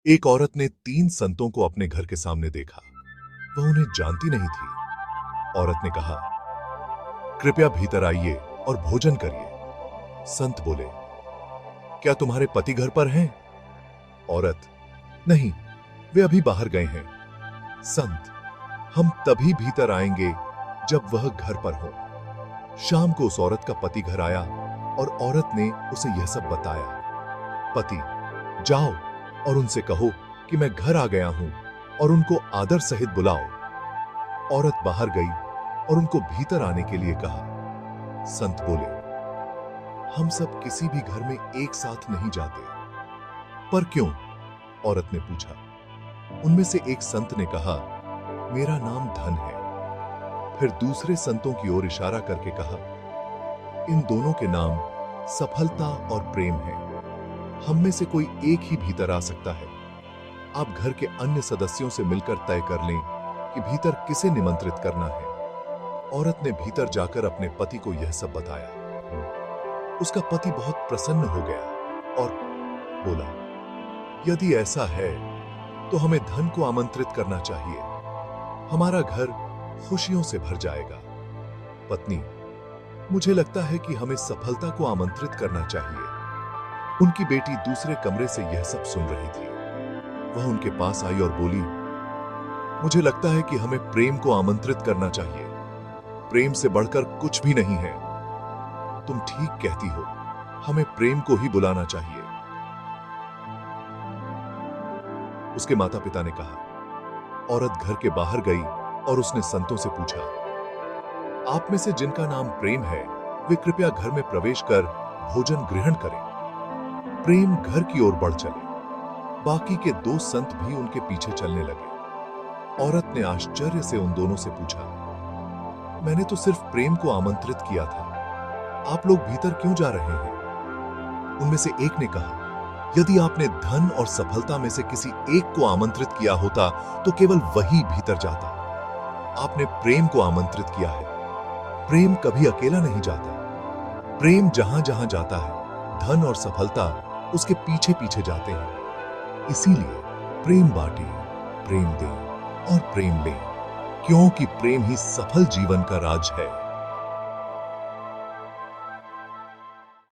एक औरत ने 3 संतों को अपने घर के सामने देखा। वह उन्हें जानती नहीं थी। औरत ने कहा, कृपया भीतर आइए और भोजन करिए। संत बोले, क्या तुम्हारे पति घर पर हैं? औरत, नहीं, वे अभी बाहर गए हैं। संत, हम तभी भीतर आएंगे जब वह घर पर हो। शाम को उस औरत का पति घर आया और औरत ने उसे यह सब बताया। पति, जाओ और उनसे कहो कि मैं घर आ गया हूं और उनको आदर सहित बुलाओ। औरत बाहर गई और उनको भीतर आने के लिए कहा। संत बोले, हम सब किसी भी घर में एक साथ नहीं जाते। पर क्यों? औरत ने पूछा। उनमें से एक संत ने कहा, मेरा नाम धन है। फिर दूसरे संतों की ओर इशारा करके कहा, इन दोनों के नाम सफलता और प्रेम है। हम में से कोई एक ही भीतर आ सकता है। आप घर के अन्य सदस्यों से मिलकर तय कर लें कि भीतर किसे निमंत्रित करना है। औरत ने भीतर जाकर अपने पति को यह सब बताया। उसका पति बहुत प्रसन्न हो गया और बोला, यदि ऐसा है तो हमें धन को आमंत्रित करना चाहिए। हमारा घर खुशियों से भर जाएगा। पत्नी, मुझे लगता है कि हमें सफलता को आमंत्रित करना चाहिए। उनकी बेटी दूसरे कमरे से यह सब सुन रही थी। वह उनके पास आई और बोली, मुझे लगता है कि हमें प्रेम को आमंत्रित करना चाहिए। प्रेम से बढ़कर कुछ भी नहीं है। तुम ठीक कहती हो, हमें प्रेम को ही बुलाना चाहिए। उसके माता पिता ने कहा। औरत घर के बाहर गई और उसने संतों से पूछा, आप में से जिनका नाम प्रेम है, वे कृपया घर में प्रवेश कर भोजन ग्रहण करें। प्रेम घर की ओर बढ़ चले। बाकी के 2 संत भी उनके पीछे चलने लगे। औरत ने आश्चर्य से उन दोनों से पूछा, मैंने तो सिर्फ प्रेम को आमंत्रित किया था। आप लोग भीतर क्यों जा रहे हैं? उनमें से एक ने कहा, यदि आपने धन और सफलता में से किसी एक को आमंत्रित किया होता तो केवल वही भीतर जाता। आपने प्रेम को आमंत्रित किया है। प्रेम कभी अकेला नहीं जाता। प्रेम जहां जहां जाता है, धन और सफलता उसके पीछे पीछे जाते हैं। इसीलिए प्रेम बांटे, प्रेम दें और प्रेम लें, क्योंकि प्रेम ही सफल जीवन का राज है।